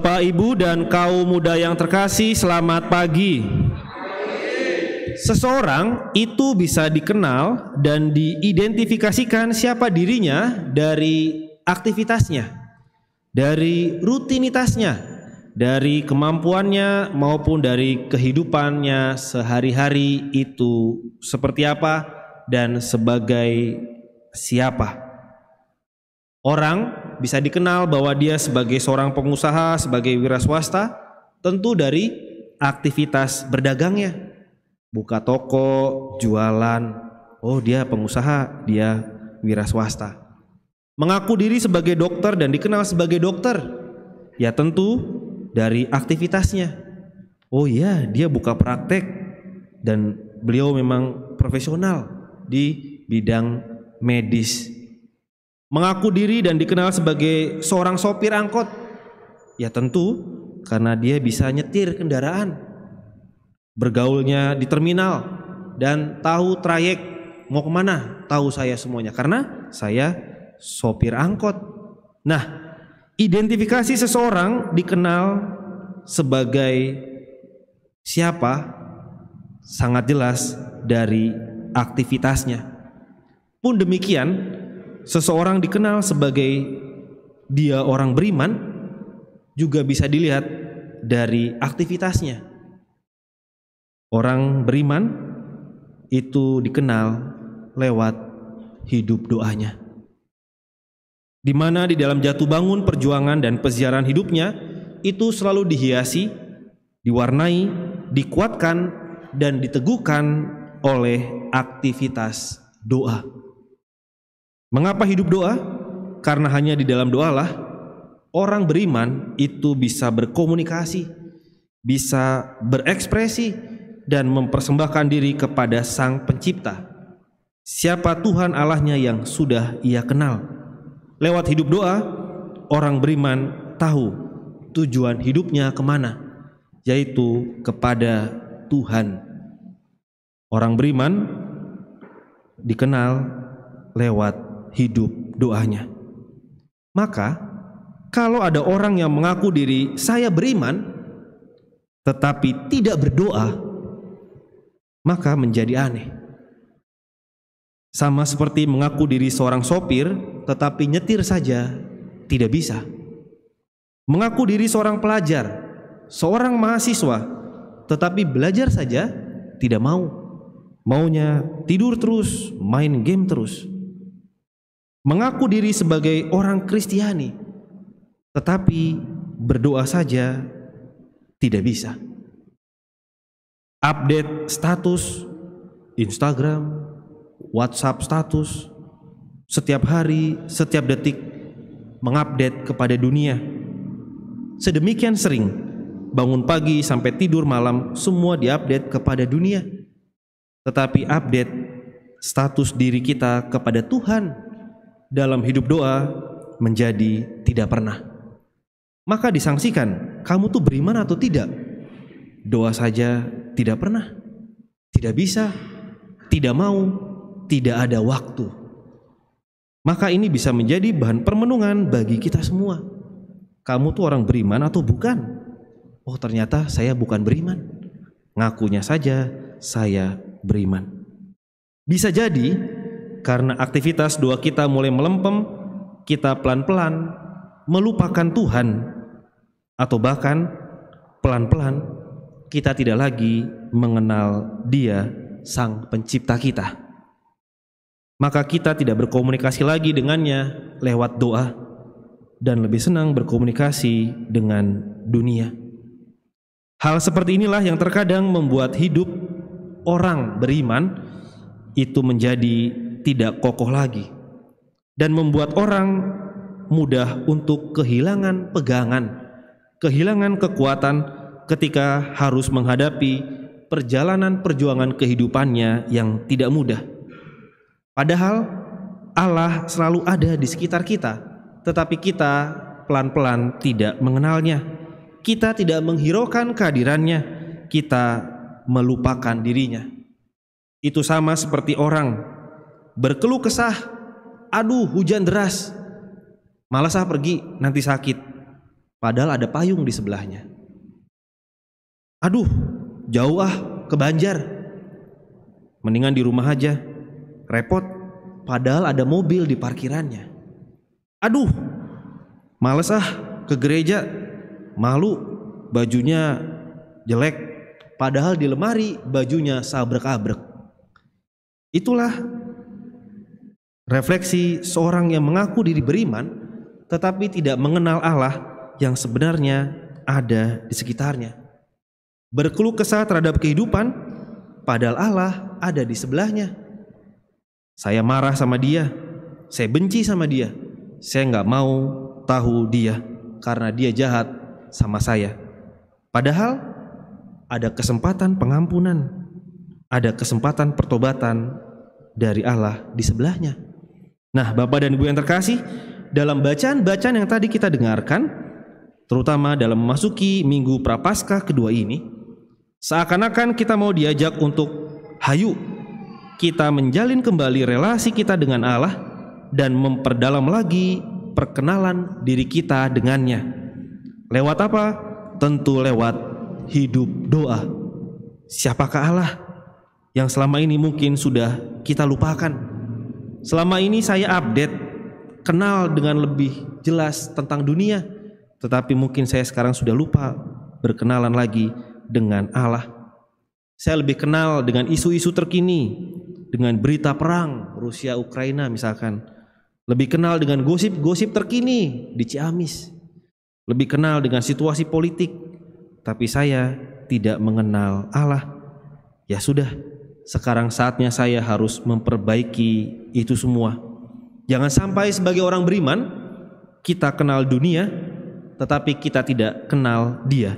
Bapak, Ibu, dan kaum muda yang terkasih, selamat pagi. Seseorang itu bisa dikenal dan diidentifikasikan siapa dirinya dari aktivitasnya, dari rutinitasnya, dari kemampuannya maupun dari kehidupannya sehari-hari itu seperti apa dan sebagai siapa. Orang bisa dikenal bahwa dia sebagai seorang pengusaha, sebagai wira swasta, tentu dari aktivitas berdagangnya. Buka toko, jualan, oh dia pengusaha, dia wira swasta. Mengaku diri sebagai dokter dan dikenal sebagai dokter, ya tentu dari aktivitasnya. Oh iya, dia buka praktek dan beliau memang profesional di bidang medis. Mengaku diri dan dikenal sebagai seorang sopir angkot, ya tentu karena dia bisa nyetir kendaraan, bergaulnya di terminal dan tahu trayek mau kemana, tahu saya semuanya karena saya sopir angkot. Nah, identifikasi seseorang dikenal sebagai siapa sangat jelas dari aktivitasnya. Pun demikian, seseorang dikenal sebagai dia orang beriman juga bisa dilihat dari aktivitasnya. Orang beriman itu dikenal lewat hidup doanya, di mana di dalam jatuh bangun perjuangan dan peziarahan hidupnya itu selalu dihiasi, diwarnai, dikuatkan dan diteguhkan oleh aktivitas doa. Mengapa hidup doa? Karena hanya di dalam doalah orang beriman itu bisa berkomunikasi, bisa berekspresi dan mempersembahkan diri kepada Sang Pencipta. Siapa Tuhan Allahnya yang sudah ia kenal. Lewat hidup doa, orang beriman tahu tujuan hidupnya kemana, yaitu kepada Tuhan. Orang beriman dikenal lewat hidup doanya. Maka kalau ada orang yang mengaku diri saya beriman tetapi tidak berdoa, maka menjadi aneh. Sama seperti mengaku diri seorang sopir tetapi nyetir saja tidak bisa. Mengaku diri seorang pelajar, seorang mahasiswa, tetapi belajar saja tidak mau. Maunya tidur terus, main game terus. Mengaku diri sebagai orang Kristiani, tetapi berdoa saja tidak bisa. Update status Instagram, WhatsApp status, setiap hari, setiap detik mengupdate kepada dunia. Sedemikian sering, bangun pagi sampai tidur malam semua diupdate kepada dunia. Tetapi update status diri kita kepada Tuhan dalam hidup doa menjadi tidak pernah. Maka disangsikan, kamu tuh beriman atau tidak? Doa saja tidak pernah, tidak bisa, tidak mau, tidak ada waktu. Maka ini bisa menjadi bahan permenungan bagi kita semua. Kamu tuh orang beriman atau bukan? Oh ternyata saya bukan beriman. Ngakunya saja saya beriman. Bisa jadi karena aktivitas doa kita mulai melempem, kita pelan-pelan melupakan Tuhan, atau bahkan pelan-pelan kita tidak lagi mengenal Dia, Sang Pencipta kita. Maka kita tidak berkomunikasi lagi dengannya lewat doa dan lebih senang berkomunikasi dengan dunia. Hal seperti inilah yang terkadang membuat hidup orang beriman itu menjadi tidak kokoh lagi dan membuat orang mudah untuk kehilangan pegangan, kehilangan kekuatan ketika harus menghadapi perjalanan perjuangan kehidupannya yang tidak mudah. Padahal Allah selalu ada di sekitar kita, tetapi kita pelan-pelan tidak mengenalnya. Kita tidak menghiraukan kehadirannya, kita melupakan dirinya. Itu sama seperti orang berkeluh kesah, aduh hujan deras, malas pergi nanti sakit. padahal ada payung di sebelahnya. Aduh, jauh ke Banjar. Mendingan di rumah aja. Repot, padahal ada mobil di parkirannya. Aduh, males ke gereja. Malu, bajunya jelek, padahal di lemari bajunya sabrek-abrek. Itulah refleksi seorang yang mengaku diri beriman tetapi tidak mengenal Allah yang sebenarnya ada di sekitarnya. Berkeluh kesah terhadap kehidupan padahal Allah ada di sebelahnya. Saya marah sama dia, saya benci sama dia, saya nggak mau tahu dia karena dia jahat sama saya. Padahal ada kesempatan pengampunan, ada kesempatan pertobatan dari Allah di sebelahnya. Nah, Bapak dan Ibu yang terkasih, dalam bacaan-bacaan yang tadi kita dengarkan, terutama dalam memasuki Minggu Prapaskah kedua ini, seakan-akan kita mau diajak untuk hayu kita menjalin kembali relasi kita dengan Allah dan memperdalam lagi perkenalan diri kita dengannya. Lewat apa? Tentu lewat hidup doa. Siapakah Allah yang selama ini mungkin sudah kita lupakan? Selama ini saya update, kenal dengan lebih jelas tentang dunia, tetapi mungkin saya sekarang sudah lupa berkenalan lagi dengan Allah. Saya lebih kenal dengan isu-isu terkini, dengan berita perang Rusia Ukraina misalkan. Lebih kenal dengan gosip-gosip terkini di Ciamis. Lebih kenal dengan situasi politik, tapi saya tidak mengenal Allah. Ya sudah, sekarang saatnya saya harus memperbaiki itu semua. Jangan sampai sebagai orang beriman kita kenal dunia tetapi kita tidak kenal Dia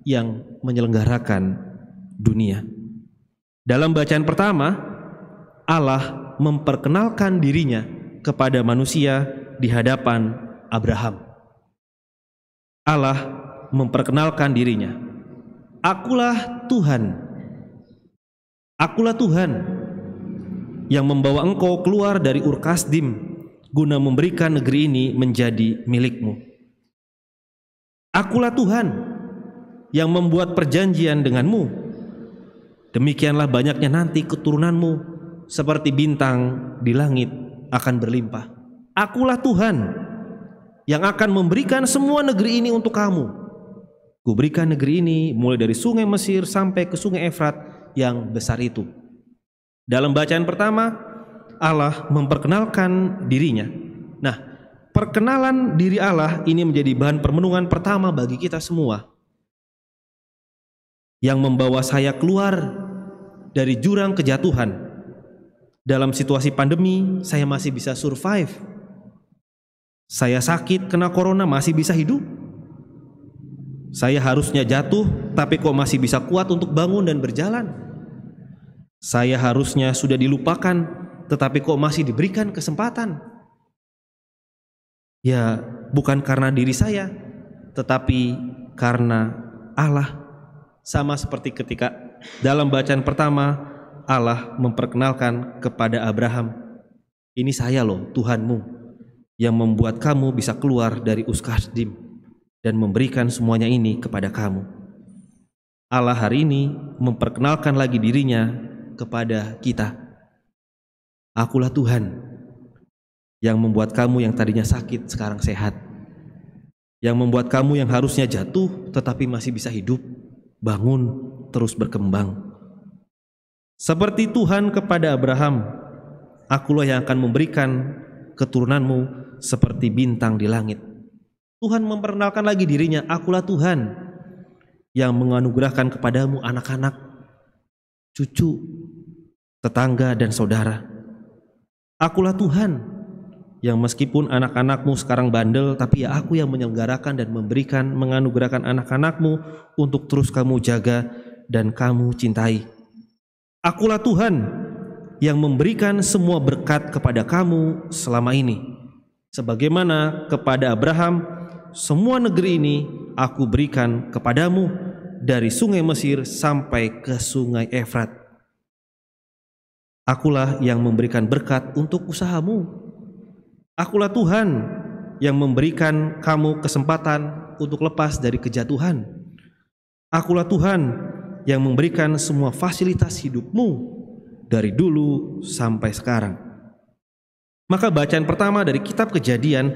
yang menyelenggarakan dunia. Dalam bacaan pertama, Allah memperkenalkan dirinya kepada manusia di hadapan Abraham. Allah memperkenalkan dirinya. Akulah Tuhan. Akulah Tuhan yang membawa engkau keluar dari Ur Kasdim guna memberikan negeri ini menjadi milikmu. Akulah Tuhan yang membuat perjanjian denganmu. Demikianlah banyaknya nanti keturunanmu seperti bintang di langit akan berlimpah. Akulah Tuhan yang akan memberikan semua negeri ini untuk kamu. Kuberikan negeri ini mulai dari sungai Mesir sampai ke sungai Efrat yang besar itu. Dalam bacaan pertama, Allah memperkenalkan dirinya. Nah, perkenalan diri Allah ini menjadi bahan permenungan pertama bagi kita semua, yang membawa saya keluar dari jurang kejatuhan. Dalam situasi pandemi, saya masih bisa survive. Saya sakit kena corona masih bisa hidup. Saya harusnya jatuh, tapi kok masih bisa kuat untuk bangun dan berjalan. Saya harusnya sudah dilupakan, tetapi kok masih diberikan kesempatan. Ya, bukan karena diri saya, tetapi karena Allah. Sama seperti ketika dalam bacaan pertama, Allah memperkenalkan kepada Abraham, ini saya loh Tuhanmu yang membuat kamu bisa keluar dari Ur Kasdim dan memberikan semuanya ini kepada kamu. Allah hari ini memperkenalkan lagi dirinya kepada kita. Akulah Tuhan yang membuat kamu yang tadinya sakit sekarang sehat, yang membuat kamu yang harusnya jatuh tetapi masih bisa hidup, bangun, terus berkembang. Seperti Tuhan kepada Abraham, akulah yang akan memberikan keturunanmu seperti bintang di langit. Tuhan memperkenalkan lagi dirinya, akulah Tuhan yang menganugerahkan kepadamu anak-anak, cucu, tetangga dan saudara. Akulah Tuhan yang meskipun anak-anakmu sekarang bandel, tapi ya aku yang menyelenggarakan dan memberikan, menganugerahkan anak-anakmu untuk terus kamu jaga dan kamu cintai. Akulah Tuhan yang memberikan semua berkat kepada kamu selama ini. Sebagaimana kepada Abraham, semua negeri ini aku berikan kepadamu dari sungai Mesir sampai ke sungai Efrat. Akulah yang memberikan berkat untuk usahamu. Akulah Tuhan yang memberikan kamu kesempatan untuk lepas dari kejatuhan. Akulah Tuhan yang memberikan semua fasilitas hidupmu dari dulu sampai sekarang. Maka bacaan pertama dari kitab Kejadian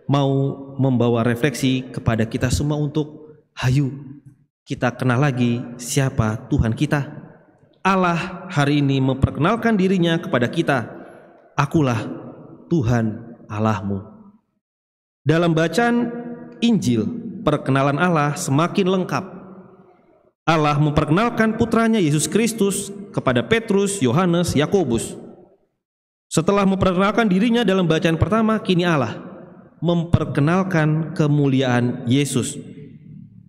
mau membawa refleksi kepada kita semua untuk hayu kita kenal lagi siapa Tuhan kita. Allah hari ini memperkenalkan dirinya kepada kita. Akulah Tuhan Allahmu. Dalam bacaan Injil, perkenalan Allah semakin lengkap. Allah memperkenalkan putranya Yesus Kristus kepada Petrus, Yohanes, Yakobus. Setelah memperkenalkan dirinya dalam bacaan pertama, kini Allah memperkenalkan kemuliaan Yesus.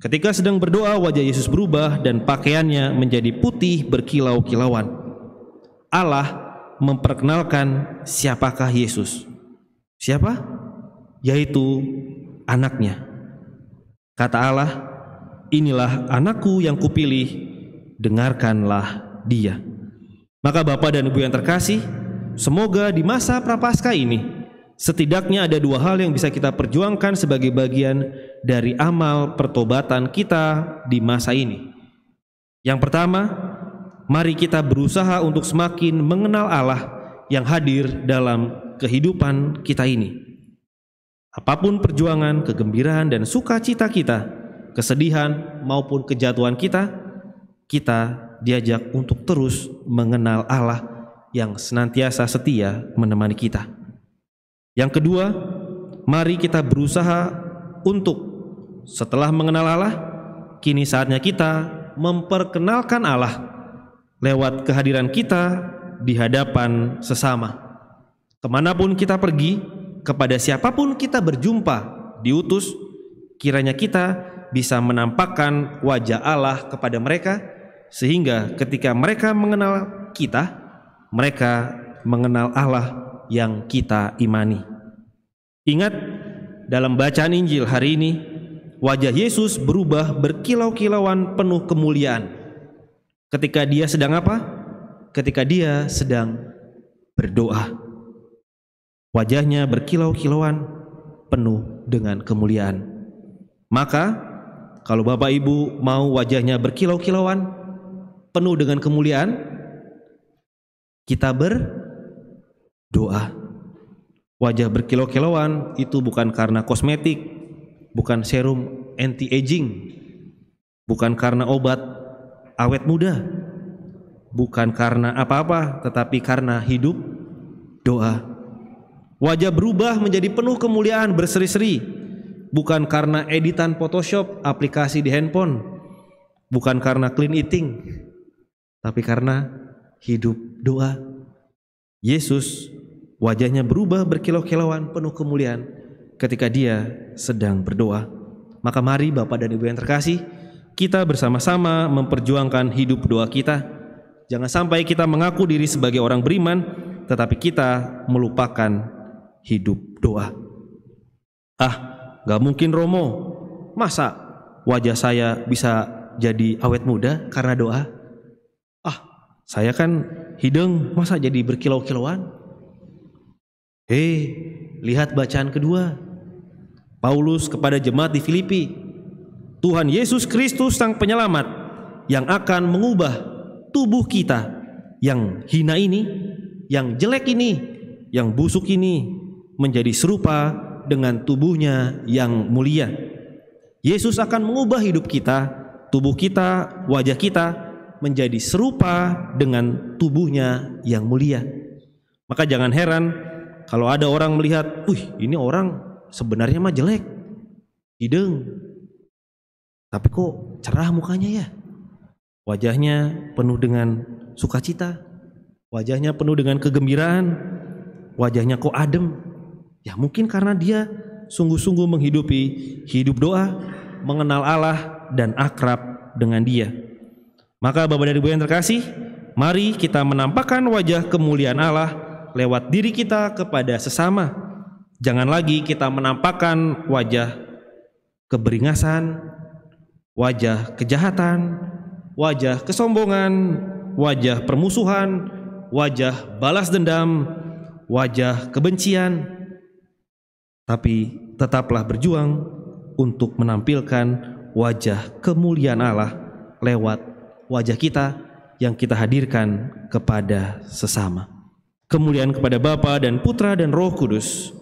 Ketika sedang berdoa, wajah Yesus berubah dan pakaiannya menjadi putih berkilau-kilauan. Allah memperkenalkan siapakah Yesus. Siapa? Yaitu anaknya. Kata Allah, inilah anakku yang kupilih, dengarkanlah dia. Maka Bapak dan Ibu yang terkasih, semoga di masa Prapaskah ini setidaknya ada dua hal yang bisa kita perjuangkan sebagai bagian dari amal pertobatan kita di masa ini. Yang pertama, mari kita berusaha untuk semakin mengenal Allah yang hadir dalam kehidupan kita ini. Apapun perjuangan, kegembiraan dan sukacita kita, kesedihan maupun kejatuhan kita, kita diajak untuk terus mengenal Allah yang senantiasa setia menemani kita. Yang kedua, mari kita berusaha untuk setelah mengenal Allah, kini saatnya kita memperkenalkan Allah lewat kehadiran kita di hadapan sesama. Kemanapun kita pergi, kepada siapapun kita berjumpa, diutus, kiranya kita bisa menampakkan wajah Allah kepada mereka, sehingga ketika mereka mengenal kita, mereka mengenal Allah yang kita imani. Ingat, dalam bacaan Injil hari ini, wajah Yesus berubah berkilau-kilauan penuh kemuliaan. Ketika dia sedang apa? Ketika dia sedang berdoa. Wajahnya berkilau-kilauan penuh dengan kemuliaan. Maka, kalau Bapak Ibu mau wajahnya berkilau-kilauan penuh dengan kemuliaan, kita berdoa. Wajah berkilau-kilauan itu bukan karena kosmetik, bukan serum anti-aging, bukan karena obat awet muda, bukan karena apa-apa, tetapi karena hidup doa. Wajah berubah menjadi penuh kemuliaan berseri-seri, bukan karena editan Photoshop aplikasi di handphone, bukan karena clean eating, tapi karena hidup doa. Yesus wajahnya berubah berkilau-kilauan penuh kemuliaan ketika dia sedang berdoa. Maka mari Bapak dan Ibu yang terkasih, kita bersama-sama memperjuangkan hidup doa kita. Jangan sampai kita mengaku diri sebagai orang beriman, tetapi kita melupakan hidup doa. Gak mungkin Romo, masa wajah saya bisa jadi awet muda karena doa? Saya kan hidung, masa jadi berkilau-kilauan? Lihat bacaan kedua Paulus kepada jemaat di Filipi. Tuhan Yesus Kristus Sang Penyelamat yang akan mengubah tubuh kita yang hina ini, yang jelek ini, yang busuk ini menjadi serupa dengan tubuhnya yang mulia. Yesus akan mengubah hidup kita, tubuh kita, wajah kita menjadi serupa dengan tubuhnya yang mulia. Maka jangan heran kalau ada orang melihat, ini orang sebenarnya mah jelek, hidung, tapi kok cerah mukanya ya. Wajahnya penuh dengan sukacita, wajahnya penuh dengan kegembiraan, wajahnya kok adem. Ya mungkin karena dia sungguh-sungguh menghidupi hidup doa, mengenal Allah dan akrab dengan dia. Maka Bapak dan Ibu yang terkasih, mari kita menampakkan wajah kemuliaan Allah lewat diri kita kepada sesama. Jangan lagi kita menampakkan wajah keberingasan, wajah kejahatan, wajah kesombongan, wajah permusuhan, wajah balas dendam, wajah kebencian. tapi tetaplah berjuang untuk menampilkan wajah kemuliaan Allah lewat wajah kita yang kita hadirkan kepada sesama. Kemuliaan kepada Bapa dan Putra dan Roh Kudus,